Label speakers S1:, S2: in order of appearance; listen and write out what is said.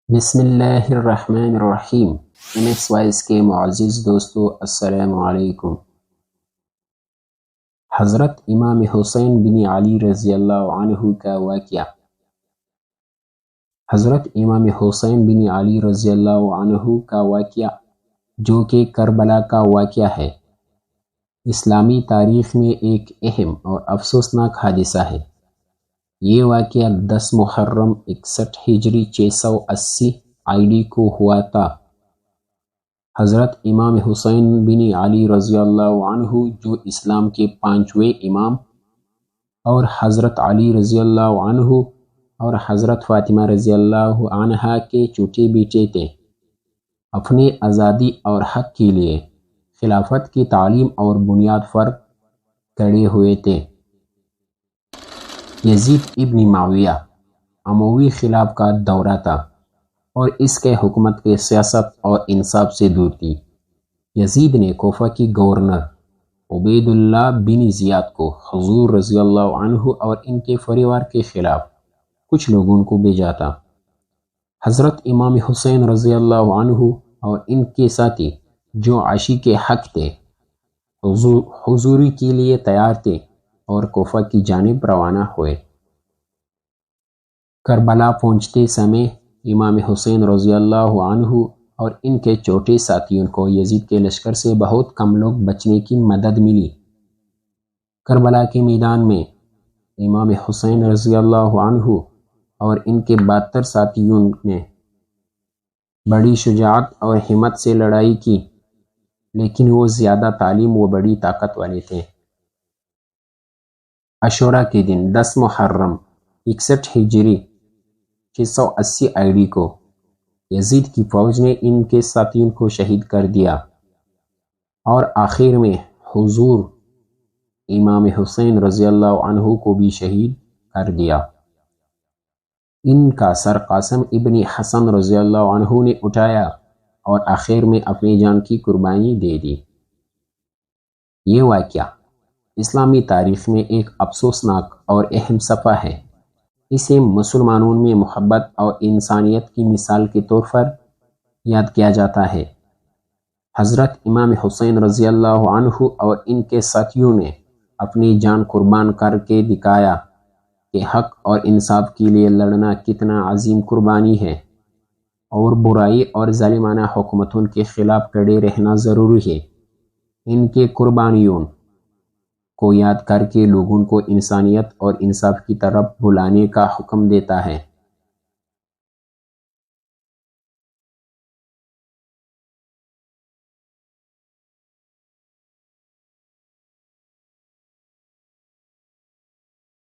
S1: بسم اللہ الرحمن الرحیم۔ MX کے معزز دوستو، السلام علیکم۔ حضرت امام حسین بن علی رضی اللہ عنہ کا واقعہ۔ حضرت امام حسین بن علی رضی اللہ عنہ کا واقعہ، جو کہ کربلا کا واقعہ ہے، اسلامی تاریخ میں ایک اہم اور افسوسناک حادثہ ہے۔ یہ واقعہ 10 محرم 61 ہجری 680 آئی کو ہوا تھا۔ حضرت امام حسین بن علی رضی اللہ عنہ، جو اسلام کے 5ویں امام، اور حضرت علی رضی اللہ عنہ اور حضرت فاطمہ رضی اللہ عنہا کے چھوٹے بیٹے تھے، اپنے آزادی اور حق کے لیے خلافت کی تعلیم اور بنیاد پر کھڑے ہوئے تھے۔ یزید ابن معاویہ اموی خلاف کا دورہ تھا اور اس کے حکومت کے سیاست اور انصاف سے دور تھی۔ یزید نے کوفہ کی گورنر عبید اللہ بن زیاد کو حضور رضی اللہ عنہ اور ان کے پریوار کے خلاف کچھ لوگوں کو بھیجا تھا۔ حضرت امام حسین رضی اللہ عنہ اور ان کے ساتھی، جو عاشق حق تھے، حضوری کے لیے تیار تھے اور کوفہ کی جانب روانہ ہوئے۔ کربلا پہنچتے سمے امام حسین رضی اللہ عنہ اور ان کے چھوٹے ساتھیوں کو یزید کے لشکر سے بہت کم لوگ بچنے کی مدد ملی۔ کربلا کے میدان میں امام حسین رضی اللہ عنہ اور ان کے 72 ساتھیوں نے بڑی شجاعت اور ہمت سے لڑائی کی، لیکن وہ زیادہ تعلیم و بڑی طاقت والے تھے۔ عاشورہ کے دن 10 محرم 61 ہجری 680 آئی کو یزید کی فوج نے ان کے ساتھیوں کو شہید کر دیا اور آخر میں حضور امام حسین رضی اللہ عنہ کو بھی شہید کر دیا۔ ان کا سر قاسم ابن حسن رضی اللہ عنہ نے اٹھایا اور آخر میں اپنی جان کی قربانی دے دی۔ یہ واقعہ اسلامی تاریخ میں ایک افسوسناک اور اہم صفحہ ہے۔ اسے مسلمانوں میں محبت اور انسانیت کی مثال کے طور پر یاد کیا جاتا ہے۔ حضرت امام حسین رضی اللہ عنہ اور ان کے ساتھیوں نے اپنی جان قربان کر کے دکھایا کہ حق اور انصاف کے لیے لڑنا کتنا عظیم قربانی ہے، اور برائی اور ظالمانہ حکومتوں کے خلاف کھڑے رہنا ضروری ہے۔ ان کے قربانیوں کو یاد کر کے لوگوں کو انسانیت اور انصاف کی طرف بلانے کا حکم دیتا ہے۔